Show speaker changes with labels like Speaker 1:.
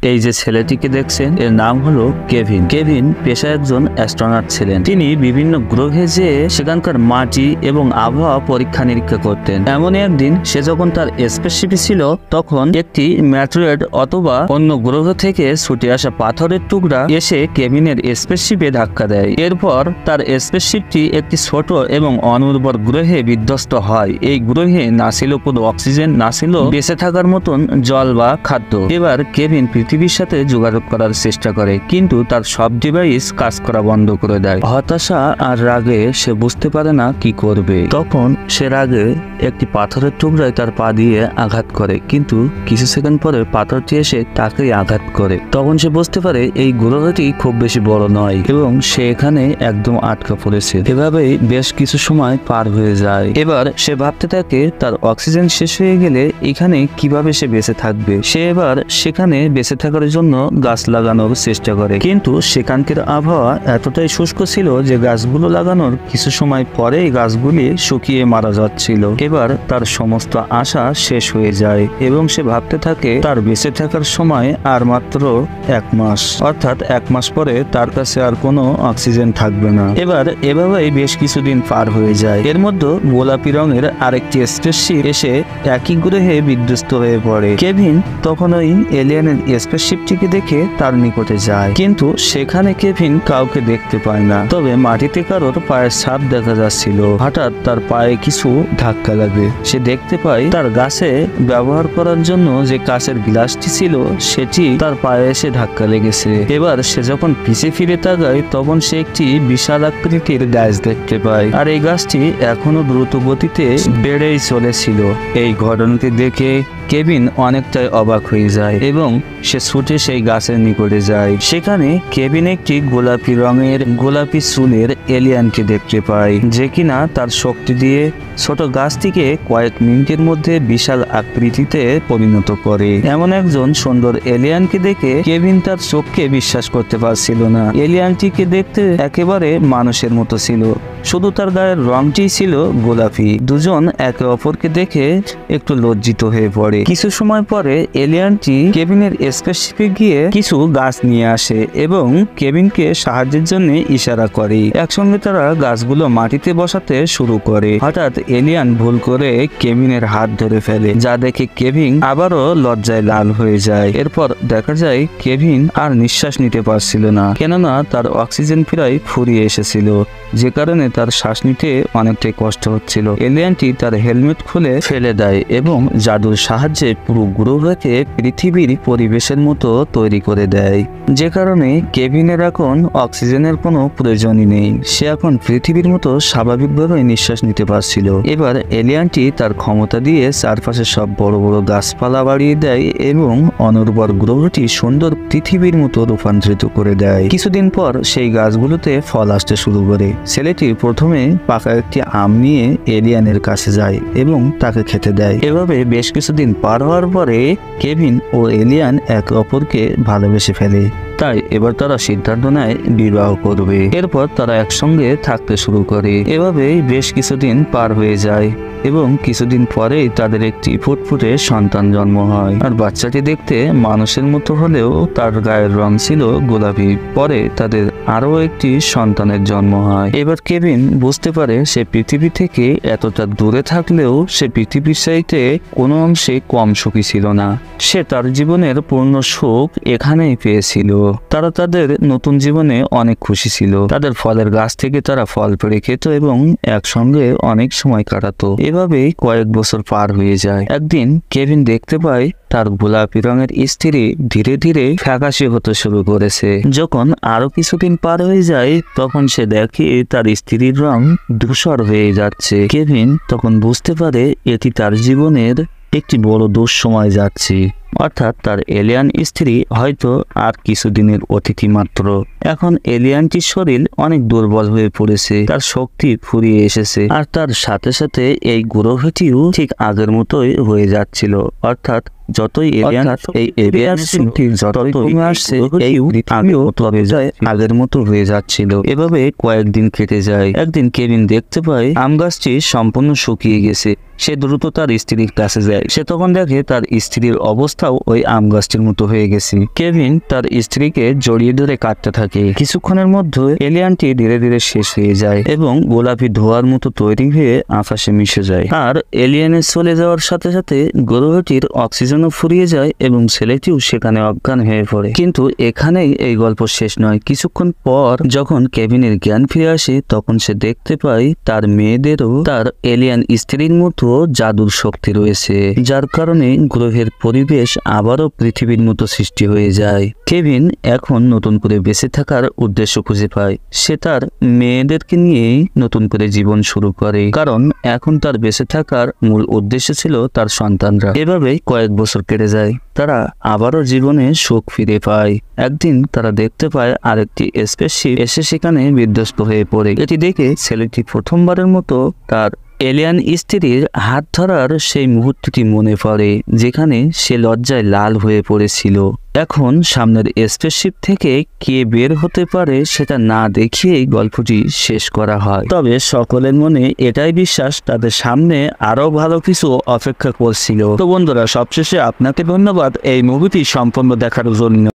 Speaker 1: এই যে ছেলেটিকে দেখছেন এর নাম হলো কেভিন। কেভিন পেশায় একজন অ্যাস্ট্রোনট ছিলেন। তিনি বিভিন্ন গ্রহে যেয়ে সেখানকার মাটি এবং আবহাওয়া পরীক্ষা নিরীক্ষা করতেন। এমনই একদিন সে যখন তার স্পেসশিপে ছিল তখন একটি ম্যাটেরয়েড অথবা অন্য গ্রহ থেকে ছুটে আসা পাথরের টুকরা এসে কেভিনের স্পেসশিপে ধাক্কা দেয়। এরপর তার স্পেসশিপটি একটি ছোট এবং অনুর্বর গ্রহে বিধ্বস্ত হয়। এই গ্রহে না ছিল কোনো অক্সিজেন, না ছিল বেঁচে থাকার মতন জল বা খাদ্য। এবার কেভিন পৃথিবীর সাথে যোগাযোগ করার চেষ্টা করে, কিন্তু তার সব ডিভাইস কাজ করা বন্ধ করে দেয়। হতাশা আর রাগে সে বুঝতে পারে না কি করবে। তখন সে রাগে একটি পাথরের টুকরায় তার পা দিয়ে আঘাত করে, কিন্তু কিছু সেকেন্ড পরে পাথরটি এসে তাকেই আঘাত করে। তখন সে বুঝতে পারে এই গ্রহটি খুব বেশি বড় নয় এবং সে এখানে একদম আটকা পড়েছে। এভাবেই বেশ কিছু সময় পার হয়ে যায়। এবার সে ভাবতে থাকে তার অক্সিজেন শেষ হয়ে গেলে এখানে কিভাবে সে বেঁচে থাকবে। সে এবার সেখানে বেঁচে থাকার জন্য গাছ লাগানোর চেষ্টা করে, কিন্তু সেখানকার আবহাওয়া এতটাই শুষ্ক ছিল যে গাছগুলো লাগানোর কিছু সময় পরে গাছগুলি শুকিয়ে মারা যাচ্ছিল। এবার তার সমস্ত আশা শেষ হয়ে যায় এবং সে ভাবতে থাকে তার বেঁচে থাকার সময় আর মাত্র 1 মাস, অর্থাৎ 1 মাস পরে তার কাছে আর কোনো অক্সিজেন থাকবে না। এবার এভাবেই বেশ কিছুদিন পার হয়ে যায়। এর মধ্যে গোলাপি রঙের আরেকটি স্পেসশিপ এসে একই গ্রহে বিধ্বস্ত হয়ে পড়ে। কেভিন তখন ওই এলিয়েনের স্পেসশিপটিকে দেখে তার নিকটে যায়, কিন্তু সেখানে কেভিন কাউকে দেখতে পায় না। তবে মাটিতে কারোর পায়ের ছাপ দেখা যাচ্ছিল। হঠাৎ তার পায়ে কিছু ধাক্কা লাগে। সে দেখতে পায় তার গাছে ব্যবহার করার জন্য যে কাঁচের গ্লাসটি ছিল সেটি তার পায়ে এসে ধাক্কা লেগেছে। এবার সে যখন পিছে ফিরে তাকায় তখন সে একটি বিশাল আকৃতির গাছ দেখতে পায়, আর এই গাছটি এখনো দ্রুত গতিতে বেড়েই চলেছিল। এই ঘটনাটি দেখে কেভিন অনেকটাই অবাক হয়ে যায় এবং সে ছুটে সেই গাছের নিকটে যায়। সেখানে কেভিন একটি গোলাপি রঙের গোলাপি চুলের এলিয়ানকে দেখতে পায়, যে কিনা তার শক্তি দিয়ে ছোট গাছটিকে কয়েক মিনিটের মধ্যে বিশাল আকৃতিতে পরিণত করে। এমন একজন সুন্দর এলিয়ানকে দেখে কেভিন তার চোখকে বিশ্বাস করতে পারছিল না। এলিয়ানটিকে দেখতে একেবারে মানুষের মতো ছিল, শুধু তার গায়ের রংটি ছিল গোলাপি। দুজন একে অপরকে দেখে একটু লজ্জিত হয়ে পড়ে। কিছু সময় পরে এলিয়ানটি কেভিনের স্পেসশিপে গিয়ে কিছু গাছ নিয়ে আসে এবং কেভিনকে সাহায্যের জন্য ইশারা করে। একসঙ্গে তারা গাছগুলো মাটিতে বসাতে শুরু করে। হঠাৎ এলিয়ান ভুল করে কেভিনের হাত ধরে ফেলে, যা দেখে কেভিন আবারও লজ্জায় লাল হয়ে যায়। এরপর দেখা যায় কেভিন আর নিঃশ্বাস নিতে পারছিল না, কেননা তার অক্সিজেন প্রায় ফুরিয়ে এসেছিল, যে কারণে তার শ্বাস নিতে অনেকটাই কষ্ট হচ্ছিল। এলিয়ানটি তার হেলমেট খুলে ফেলে দেয় এবং জাদুর সাহায্যে পুরো গ্রহকে পৃথিবীর পরিবেশের মতো তৈরি করে দেয়, যে কারণে কেভিনের এখন অক্সিজেনের কোনো প্রয়োজনই নেই। সে এখন পৃথিবীর মতো স্বাভাবিকভাবে নিঃশ্বাস নিতে পারছিল। এবার এলিয়ানটি তার ক্ষমতা দিয়ে চারপাশে সব বড় বড় গাছপালা বাড়িয়ে দেয় এবং অনুর্বর গ্রহটি সুন্দর পৃথিবীর মতো রূপান্তরিত করে দেয়। কিছুদিন পর সেই গাছগুলোতে ফল আসতে শুরু করে। ছেলেটি প্রথমে পাকা একটি আম নিয়ে এলিয়ানের কাছে যায় এবং তাকে খেতে দেয়। এভাবে বেশ কিছুদিন পার হওয়ার পরে কেভিন ও এলিয়ান একে অপরকে ভালোবেসে ফেলে। তাই এবার তারা সিদ্ধান্ত নেয় বিবাহ করবে। এরপর তারা একসঙ্গে থাকতে শুরু করে। এভাবেই বেশ কিছুদিন পার হয়ে যায় এবং কিছুদিন পরেই তাদের একটি ফুটফুটে সন্তান জন্ম হয়। আর বাচ্চাটি দেখতে মানুষের মতো হলেও তার গায়ের রং ছিল গোলাপি। পরে তাদের আরো একটি সন্তানের জন্ম হয়। এবার কেভিন বুঝতে পারে সে পৃথিবী থেকে এতটা দূরে থাকলেও সে পৃথিবীর চাইতে কোনো অংশে কম সুখী ছিল না। সে তার জীবনের পূর্ণ সুখ এখানেই পেয়েছিল। তারা তাদের নতুন জীবনে অনেক খুশি ছিল। তাদের ফলের গাছ থেকে তারা ফল পেড়ে খেত এবং একসঙ্গে অনেক সময় কাটাতো। এভাবেই কয়েক বছর পার হয়ে যায়। একদিন কেভিন দেখতে পায় তার গোলাপি রঙের স্ত্রী ধীরে ধীরে ফ্যাকাশে হতে শুরু করেছে। যখন আরো কিছুদিন পার হয়ে যায় তখন সে দেখে তার স্ত্রীর রং ধূসর হয়ে যাচ্ছে। কেভিন তখন বুঝতে পারে এটি তার জীবনের একটি বড় দুঃসময় যাচ্ছে, অর্থাৎ তার এলিয়ান স্ত্রী হয়তো আর কিছুদিনের অতিথি মাত্র। এখন এলিয়ানটির শরীর অনেক দুর্বল হয়ে পড়েছে, তার শক্তি ফুরিয়ে এসেছে, আর তার সাথে সাথে এই গ্রহটিও ঠিক আগের মতোই হয়ে যাচ্ছিল। অর্থাৎ যতই আগের মতো হয়ে যাচ্ছিল। এভাবে কয়েকদিন কেটে যায়। একদিন কেভিন দেখতে পায় আম গাছটি সম্পূর্ণ শুকিয়ে গেছে সে দ্রুত তার স্ত্রীর কাছে যায়। সে তখন দেখে তার স্ত্রীর অবস্থাও ওই আম গাছটির মতো হয়ে গেছে। কেভিন তার স্ত্রীকে জড়িয়ে ধরে কাঁদতে থাকে। কিছুক্ষণের মধ্যে এলিয়ানটি ধীরে ধীরে শেষ হয়ে যায় এবং গোলাপি ধোঁয়ার মতো তৈরি হয়ে আকাশে মিশে যায়। আর এলিয়ানের চলে যাওয়ার সাথে সাথে গ্রহটির অক্সিজেনও ফুরিয়ে যায় এবং ছেলেটিও সেখানে অজ্ঞান হয়ে পড়ে। কিন্তু এখানেই এই গল্প শেষ নয়। কিছুক্ষণ পর যখন কেভিনের জ্ঞান ফিরে আসে তখন সে দেখতে পায় তার মেয়েদেরও তার এলিয়ান স্ত্রীর মতো জাদুর শক্তি রয়েছে, যার কারণে গ্রহের পরিবেশ আবারও পৃথিবীর মতো সৃষ্টি হয়ে যায়। কেভিন এখন নতুন করে বেঁচে থাকার উদ্দেশ্য খুঁজে পায়। সে তার মেয়েদেরকে নিয়ে নতুন করে জীবন শুরু করে, কারণ এখন তার বেঁচে থাকার মূল উদ্দেশ্য ছিল তার সন্তানরা। এভাবেই কয়েক বছর কেটে যায়। তারা আবারও জীবনে সুখ ফিরে পায়। একদিন তারা দেখতে পায় আরেকটি স্পেসশিপ এসে সেখানে বিধ্বস্ত হয়ে পড়ে। এটি দেখে ছেলেটি প্রথমবারের মতো তার এলিয়ান স্ত্রীর হাত ধরার সেই মুহূর্তটি মনে পড়ে, যেখানে সে লজ্জায় লাল হয়ে পড়েছিল। এখন সামনের স্পেসশিপ থেকে কে বের হতে পারে সেটা না দেখিয়েই গল্পটি শেষ করা হয়। তবে সকলের মনে এটাই বিশ্বাস তাদের সামনে আরো ভালো কিছু অপেক্ষা করছিল। তো বন্ধুরা, সবশেষে আপনাকে ধন্যবাদ এই মুভিটি সম্পূর্ণ দেখার জন্য।